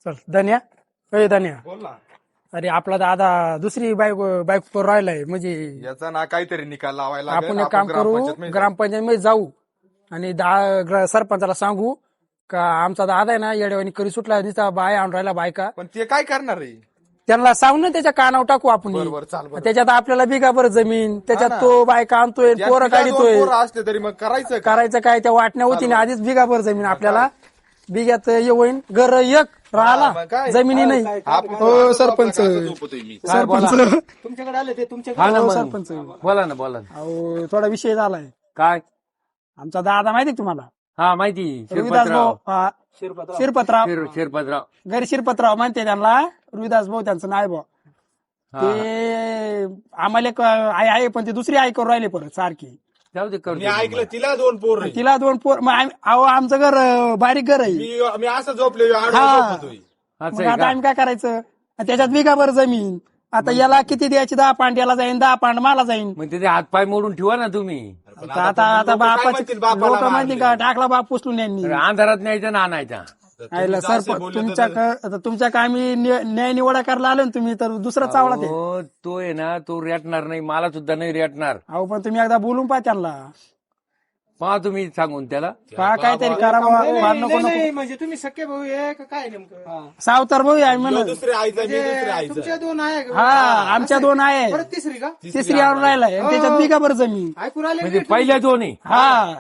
चल धन्या धन्या बोल ना. अरे आपला दादा दुसरी बाईक राहिलाय म्हणजे याचा ना काहीतरी निकाल लावायला आपण एक काम करू ग्रामपंचायत मध्ये जाऊ आणि सरपंचाला सांगू का आमचा दादा आहे ना येड्यावानी करी सुटला नुसता बाय आणून राहिला बायका पण ते काय करणार आहे. त्यांना सांगू ना त्याच्या कानावर टाकू आपण बरोबर चाल बरं. त्याच्यात आपल्याला बिगाभर जमीन त्याच्यात हा ना. तो बायका आणतोय यात पोरं तिला दोन काढितोय पोरं असते तरी मग करायचं का? करायचं काय त्या वाटण्या होती ना आधीच बिगाभर जमीन आपल्याला बिग्यात येऊन घर एक हा, राहिला मग काय? जमिनी नाही आपण हो सरपंच आपल्याला झोपतोय मी. सरपंच तुमच्याकडे आले ते हा तुमच्याकडे ना हो, मग. सरपंच बोला ना बोला ना. अहो थोडा विषय झालाय काय आमचा दादा माहिती तुम्हाला हा माहिती रुविदास भाऊ शिरपतराव शिरपतराव शिरपतराव घरी शिरपतराव म्हणते त्यांना रुविदास भाऊ त्यांचं नाव भाऊ हा. ते आम्हाला एक आई आहे पण ते दुसरी आई करून राहिले परत सारखी जाऊ दे मी ऐकलं तिला दोन पोर तिला दोन पोर अहो आमचं घर बारीक घर आहे मी असं झोपले हा. झोपतोय. मग आता आम्ही काय करायचं त्याच्यात बिगाभर जमीन आता याला किती द्यायची 10 पांड याला जाईन 10 पांड मला जाईन मग ते हातपाय मोडून ठेवा ना तुम्ही. आता आता लोकं काय बापाची म्हणतील बापाला लोक माहिती का मारले? टाकला बाप पुसलून यांनी अंधारात न्यायचा ना आणायचा. आयला तुम्ही सर असं बोलले तर- तुमच्या का आम्ही न्याय निवडा करायला आलो ना तुम्ही तर दुसरा चावला ते अहो, तो आहे ना तो रेटणार नाही मला सुद्धा नाही रेटणार. अहो पण तुम्ही एकदा बोलून पहा त्यांना पहा तुम्ही सांगून त्याला. पहा काहीतरी करा बुवा. फार नको नको नाही म्हणजे तुम्ही सख्खे भाऊ आहे का काय नेमकं सावतर भाऊ आहे आम्ही ह्यो म्हणत दुसरे आईचा मी दुसरे आईचा तुमच्या दोन आहे का? हा आमच्या दोन आहे परत तिसरी का तिसरी आवड राहिलाय आणि त्याच्यात बिगाभर जमीन ऐकून आले म्हणजे पहिल्या दोन्ही हा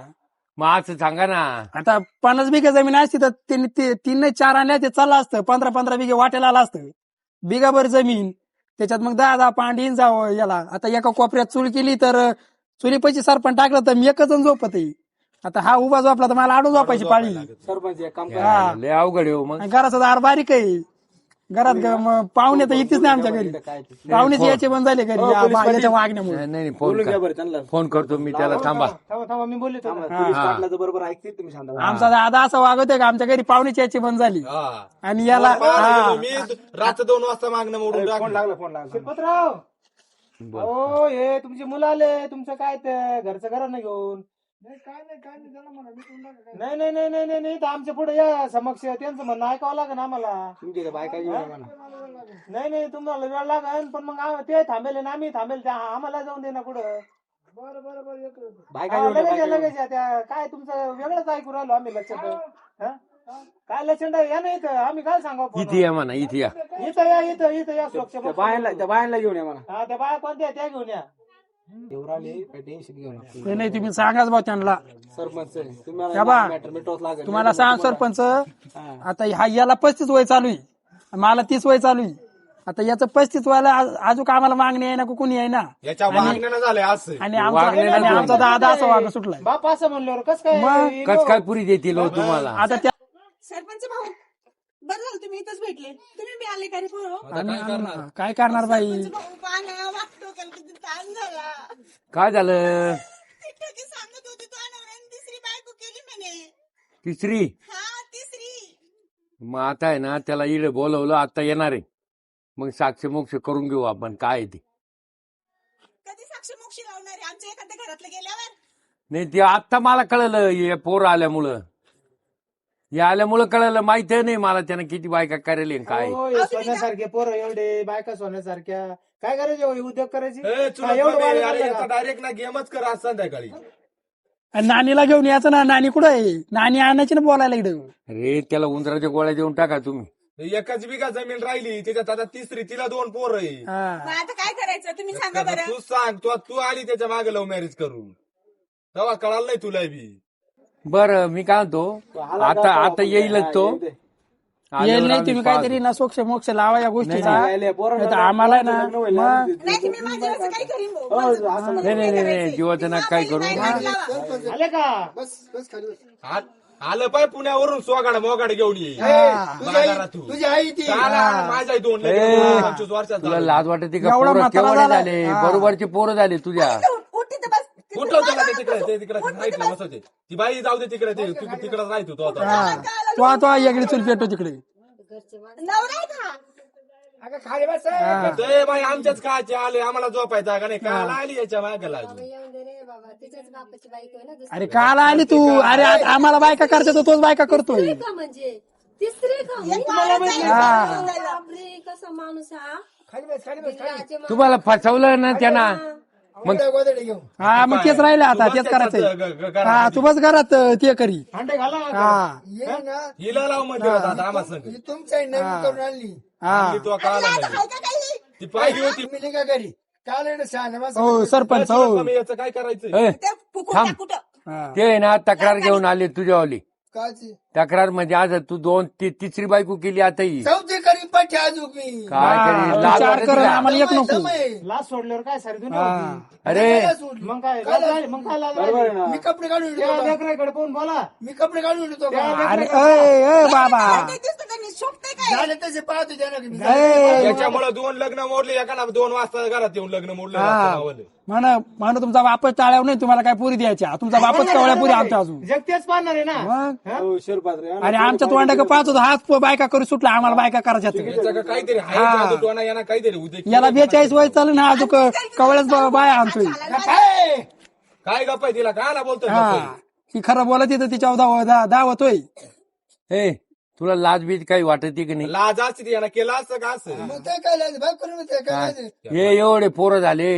मग असं सांगा ना. आता 50 बिघा जमीन असती तर त्यांनी 3 नाही 4 आणल्या ते चाललं असतं 15-15 बिघे वाट्याला आलं असतं बिगाभर जमीन त्याच्यात मग 10 पांडीन जावं याला आता एका कोपऱ्यात चूल केली तर चुलीपैकी सरपण टाकलं तर मी एकच जण झोपत आहे. आता हा उभा झोपला तर मला आडू झोपायची पाळी सरपंच एक काम हा. लय अवघड आहे हो मग. आणि घराचा दार बारीक आहे घरात पाहुणे तर येतेच नाही आमच्या घरी पाहुणेच यायचे बंद झाले घरी याच्या वागण्यामुळे नाही नाही, फोन घ्या कर. बरं त्यांना फोन करतो मी त्याला थांबा. थांबा थांबा मी बोलले पोलीस पाटलाचं बरोबर ऐकते तुम्ही सांगा आमचा दादा असं वागवतोय का आमच्या घरी पाहुणेच यायची बंद झाली हा. आणि याला मी रात्र 2 वाजता मागणं मोडून फोन टाकलं. लागला शिरपतराव हो हे तुमचे मुलं आले तुमचं काय ते घरचं घरा नाही घेऊन नाही नाही नाही नाही नाही तर आमच्या पुढे या समक्ष त्यांचं म्हणणं ऐकावं लागेल आम्हाला तुमची बायका नाही नाही तुम्हाला वेळ लागेल पण मग ते थांबेल ना आम्ही थांबेल त्या आम्हाला जाऊन दे ना पुढं लगेच लगेच या त्या काय तुमचं वेगळंच ऐकू राहिलो आम्ही लक्षात काय लक्षण या नाही तर आम्ही काय सांगू इथे या म्हणा इथे या. इथं या स्वच्छ बायांना घेऊन या मला हा त्या बाया कोणत्या त्या घेऊन या टेन्शन घेऊन नाही तुम्ही सांगाच भाऊ त्यांना सरपंच या बा तुम्हाला सांग सरपंच आता याला 35 वय चालू आहे मला 30 वय चालू आहे आता याचं 35 व्हायला अजून आम्हाला मागणी आहे ना कुणी आहे ना याच्या वागण्यानं झालंय असं. आणि आमचा दादा असं वाग सुटलाय बाप असं म्हणल्यावर कस काय मग कस काय पुरी देतील हो तुम्हाला. आता त्या सरपंच भाऊ बरं झालं तुम्ही इथंच भेटले तुम्ही बी आले का रे पोरं? काय करणार बाई सरपंच भाऊ पाना वागतो का किती ताण झाला काय झालं ते सांगत होती तो नवऱ्याने तिसरी बायको केली म्हणे तिसरी. हा तिसरी मग आता आहे ना त्याला इकडे बोलवलं आता येणार आहे मग साक्ष मोक्ष करून घेऊ आपण काय आहे ते. कधी साक्ष मोक्षी लावणार आहे आमच्या एखाद्या घरातलं गेल्यावर नाही ते आता मला कळलं हे पोर आल्यामुळं हे आल्यामुळं कळलं माहिती नाही मला त्यानं किती बायका करेल आणि काय. सोन्यासारखे पोरं एवढे बायका सोन्यासारख्या काय करायचे हो, उद्योग करायचे ए, चुलत हा, एवढं मम्मी, वाढलं अरे का? याचा डायरेक्ट ना गेमच कर आज संध्याकाळी. आणि नानीला घेऊन यायचं ना नानी कुठं आहे नानी आणायची ना बोलायला इकडे अरे त्याला उंदराच्या गोळ्या देऊन टाका तुम्ही. एकच बिघा जमीन राहिली त्याच्यात आता तिसरी तिला 2 पोर आहे. मग आता काय करायचं तुम्ही सांगा बरं तू सांग तू आली त्याच्या मागे लव्ह मॅरेज करून तेव्हा कळालं नाही तुला बी. बरं मी काय म्हणतो आता येईलच तो. येईल नाही तुम्ही काहीतरी ना सोक्ष मोक्ष लावा या गोष्टीचा नाही तर आम्हाला आहे ना मग नाही तुम्ही माझ्या असं काही करीन भाऊ नाही नाही नाही जीवाचं ना काय करू. आले का आलं पाय पुण्यावरून सोगाड मोगाड घेऊन ये बाजारातून. तुझी आई ती चाला, माझ्या 2 25 वर्षात तुला झालं. लाज वाटते का एवढा पोरं म्हातारा केवढे झाला. झाले हा. बरोबरचे पोरं झाले तुझ्या. उठी तर बस कुठलं होतं का ते तिकडे साईडला बसवते ती बाई जाऊ दे तिकडे तू तिकडे राहतो तो आता. तो येगळी चूल पेटो तिकडे नवरा आहे का अगं खाली बस ते बाई आमच्याच काचे आले आम्हाला झोपायचा का नाही काला आली याच्या मागे लागली. अरे काल आली तू अरे आम्हाला बायका करतो तोच बायका करतोय म्हणजे तिसरी का एक माणूस आहे, हा. बापरे, कसा माणूस हा बिल्लाचे माणूस. तुम्हाला फसवलं ना त्यांना मग हा मग तेच राहिलं आता तेच करायचंय हा तू बस घरात ते करी अंडे घाला हा हिला लाव मध्ये होता आता आम्हा संग तुमच्या नवीन करून आणली हा तो काला लाज नाही आहे का काही ती पाहिली होती तुम्ही निघा घरी काल आहे ना शहाणा हो सरपंच हो कमी याचं काय करायचं ए, ते फुकून थांब. टाक कुठं हा. ते ना तक्रार घेऊन आले तुझ्यावाली काची तक्रार म्हणजे आज तू तिसरी बायको केली आता ही चौथी करी पाठी आजू मी काय हा, करी तू लाज चार वाटते कर का? आम्हाला एक नको लाच सोडल्यावर काय सारी दुनिया हा. होती. अरे मग काय लाज राहिली, मग काय लाज राहिली? मी कपडे काढून त्या येतो का? लेकराकडे पाहून बोला मी कपडे काढून येतो का? अरे अय बाबा ते दिसतं त्यांनी शोभते काय झाले तसे पाहतो त्याला की मी. अय याच्यामुळे 2 लग्न मोडले एका 2 वाजता घरात येऊन लग्न मोडलं हा. नावालं. म्हण तुमचा बापच टाळ्यावर नाही तुम्हाला काय पुरी द्यायच्या तुमचा बापच कवळ्या पुरी आमच्या अजून जग तेच पाहणार आहे ना मग आणि आमच्या तोंडा पाहत होता हाच बायका करू सुटला आम्हाला बायका करायच्या याचं का काहीतरी हा. आहे जादू टोना यांना काहीतरी उद्या याला 42 वय चालू ना अजून कवळच बाय आणतोय काय? काय गप्प आहे तिला काय बोलतोय हा गप्प आहे? ती खरं बोलत तर तिच्यावर दावतोय ए तुला लाज बीज काही वाटते की नाही लाज असते यांना केलं असतं का असं मग ते काय लाज बाय करून ते काय लाज? हे एवढे पोरं झाले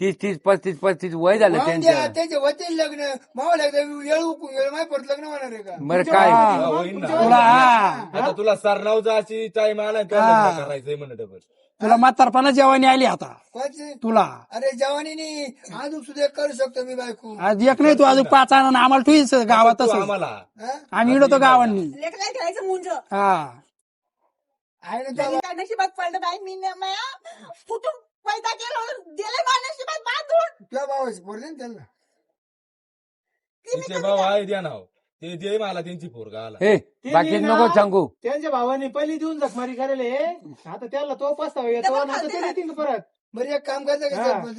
30 35 वय झालं मग त्यांचं त्या- त्याचे होते लग्न मावा लागलं येळ उकून येळ माय परत लग्न होणार आहे का? बरं काय हा. होईन ना. तुला हा आता तुला सरनावचा अशी टाइम आला तर हा. लग्न करायचंय म्हणत डबल तुला म्हातारपणा जेवणी आली आता कोणची? तुला अरे जवानीने अजून सुद्धा करू शकतो मी बायको आज एक नाही तू अजून 5 आणून आम्हाला ठुईस गावातच तू आम्हाला हा? आम्ही इडतो गावांनी लेकराला खेळायचं मुंज हा आहे ना त्यांनी तेव्हा. काय नशिबात पडलं बाई मी फुटून पैदा केलं दिले माझ्या नशिबात बांधून तुझ्या भावाची पोर दे ना त्यांना. तिचे भाऊ आहे द्या नाव ते दे मला त्यांची पोरगा आला ए बाकी नको सांगू त्यांच्या भावाने पहिली देऊन जखमारी करेल आता त्याला तो पस्तावा येतो आणि आता ते देतील परत बरं एक काम करता का हा. सरपंच?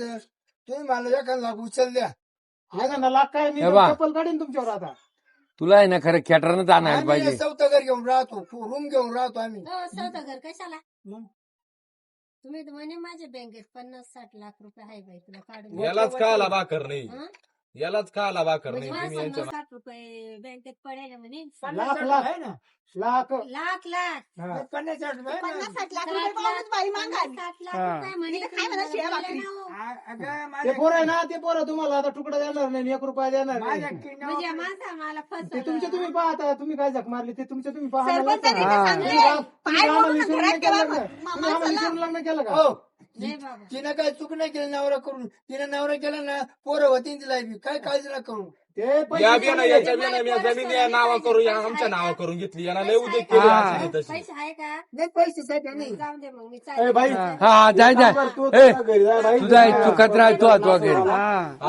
तुम्ही मला एखादा लाख उचल द्या एखादा लाख काय मी हे बा. चप्पल काढीन तुमच्यावर आता तुला आहे ना खरं खेटरनच आणायला आम्ही पाहिजे चौथा घर घेऊन राहतो रूम घेऊन राहतो आम्ही हो, स्वतः घर कशाला तुम्ही तर म्हणे माझ्या बँकेत 50-60 लाख रुपये आहे बाई तुला काढून यालाच का आला भाकर नाही हं? यालाच का आला भाकर नाही म्हणजे तुम्ही यांच्या 50-60 रुपये बँकेत पडायला म्हणे लाख लाख लाख लाख हा. 50-60 रुपये ना. 50-60 लाख रुपये पाहूनच बाई मागावी 60 लाख हा. रुपये म्हणे इथं काय म्हणा तुम्ही शिळ्या मला भाकरी? दिल्या ना हो. अगं, ते माझ्या- पोरं आहे ना ते पोरं तुम्हाला आता तुकडा देणार नाही 1 रुपया देणार माझ्या नाही किडनॅप- म्हणजे माझा मला ते तुमचे तुम्ही फसवलं पाहता तुम्ही काय जख मारली ते तुमचे तुम्ही पाहा सरपंचाने हा. ते सांगले पाय मोडून घरात ठेवा माणसाला लग्न केलं का हो नाही बाबा तिनं काय चूक नाही केलं नवरा करून तिनं नवरा केला ना पोरं होती तिला बी. काय काळजी ना करू ते या पैसे बियाणं याच्या बियाणं मी जमीन या नावा करून या आमच्या नावा करून घेतली यांना लय उद्योग केले हा. अशी नाही तशी पैसे आहे का नाही पैसे साठी नाही जाऊ दे मग मी ए, बाई. चालते. हा जाय जाय ए तुझा चुकत राह तू घरी हा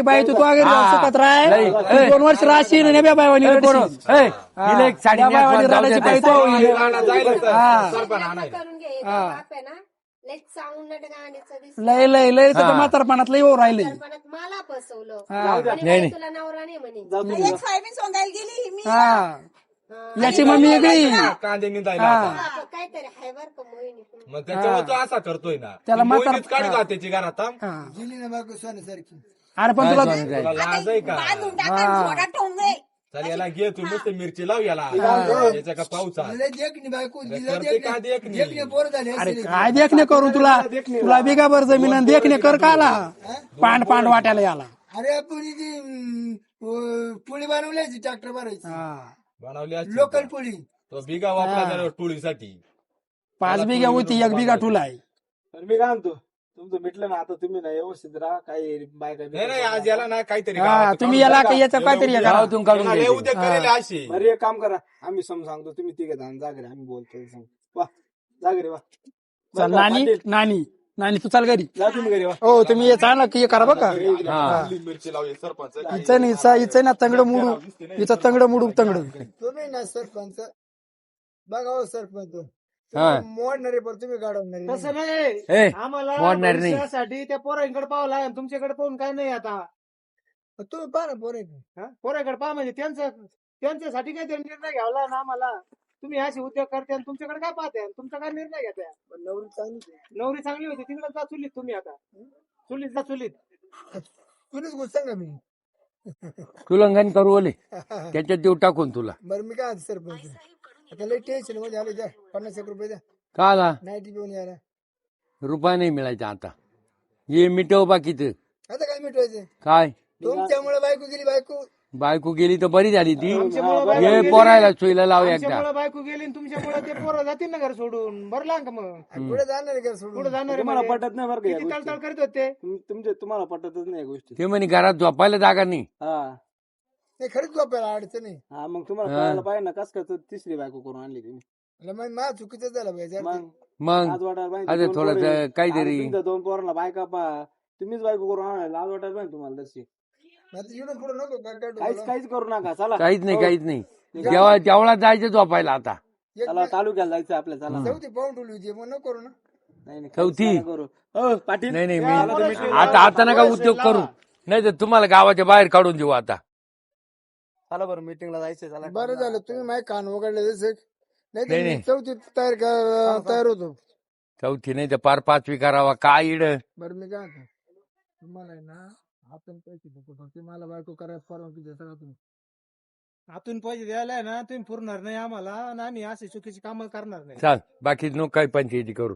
बाई तू घरी हा. सुखत राह नाही. तू 2 वर्ष राहशील आणि बे बायवानी रडशील. हिला एक साडी त्या नेसवायला बायवानी जाऊ दे रडायची ताई. पाहिजे तो होईल. जायला हा. सरपण लग्न आणायला करून घे हा. बाप आहे ना लय चांगलं गाण्याचं दिसतं. लय तर हा. म्हातारपणात लय येऊ राहिले सरपणात मला फसवलं हा. आणि नाही, बाई नाही. तुला नवरा नाही म्हणे एक सोयाबीन सोंगायला गेली मी हा हा. याची मम्मी वेगळी कांदे निंदायला हा. आता. बाप, काहीतरी आहे बरं का मोहिनी मग त्याच्यावर तो असा करतोय ना त्याला म्हातार- मोहिनीच काढी जाते त्याची घरात थांब. हा. गेली ना बायको सोन्यासारखी अरे पण काय तुला सांगू काय? तुला लाज आहे का बांधून टाका झोडा टोंगे चल याला घे तू नुसतं मिरची लाव याला याच्या का पाऊस आहे. दिलं देखणी बायको दिलं करते का देखणी? देखणे पोर झाले अरे असले. काय देखणे करून तुला बिगाभर जमीन आणि देखणे कर का आला पांड वाट्याला याला अरे आपण ती पुळी बनवल्याची ट्रॅक्टर भरायची हा. बनवली असती. लोकल पुळी तो बिगा वापरा जरा टोळीसाठी 5 बिघा होती 1 बिघा ठुलाय तर मी काय म्हणतो तुमचं मिटलं ना आता तुम्ही ना व्यवस्थित राहा काही बायका नाही नाही आज याला ना काहीतरी हा गावात तुम्ही काढून याला टाका. याचं काहीतरी हे करा. गावातून काढून याला लय घ्यायचे. उद्योग करेल अशी बरं एक काम करा आम्ही सांगतो तुम्ही तिघे जागरे आम्ही बोलतो सांग वा जागरे वा चल नानी तू चाल घरी जा तुम्ही घरी वा हो तुम्ही हे चांगलं की हे करा बघा हा. मिरची लावली सरपंच हिचं ना तंगड मुडू हिचं तंगड मुडू तंगड तुम्ही ना सरपंच बघा हो सरपंच हा. मोडणारे पण तुम्ही गाडवणारे तसं नाही. नाही ए आम्हाला मोडणार नाही. भविष्यासाठी त्या पोरांकडे पाहावं लागेल तुमच्याकडे पाहून काय नाही आता तुम्ही पहा ना पोरे हा? पोरांकडे पहा म्हणजे त्यांच्यासाठी काय निर्णय घ्यावा लागला ना आम्हाला तुम्ही असे उद्योग करते आणि तुमच्याकडे काय पाहते तुमचा काय निर्णय घेते नवरी चांगली नवरी चांगली होती तिकडे जा चुलीत तुम्ही आता चुलीत जा चुलीत तुम्हीच गोष्ट सांगा मी तुलंगन करू ओले त्याच्यात देऊ टाकून तुला बरं मी काय सरपंच आता लई टेन्शन मध्ये आलो द्या 50 रुपये द्या का आला नाईटी पिऊन यायला. रुपया नाही मिळायचा आता ये मिटव बाकीचं आता काय मिटवायचं काय तुमच्यामुळे बायको गेली बायको. बायको गेली तर बरी झाली ती आमच्यामुळं बायको ये गेली. पोरायला सोयीला लाव एकदा आमच्यामुळे बायको गेली आणि तुमच्यामुळे ते पोरं जातील ना घर सोडून भरला का मग पुढे जाणार आहे का सोडून. पुढे जाणार आहे तुम्हाला म्हणजे. पटत नाही बरं का या किती गोष्टी. तळतळ करीत होते तुमचे तुम्हाला पटतच नाही या गोष्टी. ते म्हणे घरात झोपायला जागा नाही हा नाही खरंच झोपायला अडचण नाही. हा मग तुम्हाला हा. कळायला पाहिजे ना कस काय तिसरी बायको करून आणली तुम्ही. अरे मग माझं चुकीचं झालं पाहिजे. मग मग आज वाटायला पाहिजे अरे दोन थोडस पोरं आहे. काहीतरी आणि तुमच्या 2 पोरांना बायका पा तुम्हीच बायको करून आणायला आज वाटायला पाहिजे तुम्हाला तशी. आता इकडून पुढे नको काय काय काहीच डोकं काहीच करू नका चला काहीच नाही हो. काहीच नाही जेव्हा जेवढा जायचं झोपायला आता एक चला तालुक्याला जायचं आपल्या चला. चौथी पाऊंड ठेवली होती मग नको करू ना. नाही नाही, चौथी? काहीच नका करू. हो पाटील नाही नाही या, मी मला meeting आता आता नका उद्योग करू नाही तर तुम्हाला गावाच्या बाहेर काढून देऊ आता चला बरं मीटिंगला जायचं चला. बरं झालं तुम्ही माझे कान वगळले जसे नाही, नाही नाही. चौथी तयार होतो. चौथी नाही तर पार 5वी करावा काय इड बरं मी काय म्हणतो तुम्हाला आहे ना आपण पैसे नको फक्त मला बायको करायला परवानगी द्या सगळं तुम्ही. आतून पैसे द्यायला आहे ना तुम्ही पुरणार नाही आम्हाला आणि आम्ही अशी चुकीची कामं करणार नाही. चाल बाकी नो काही पंचायती करू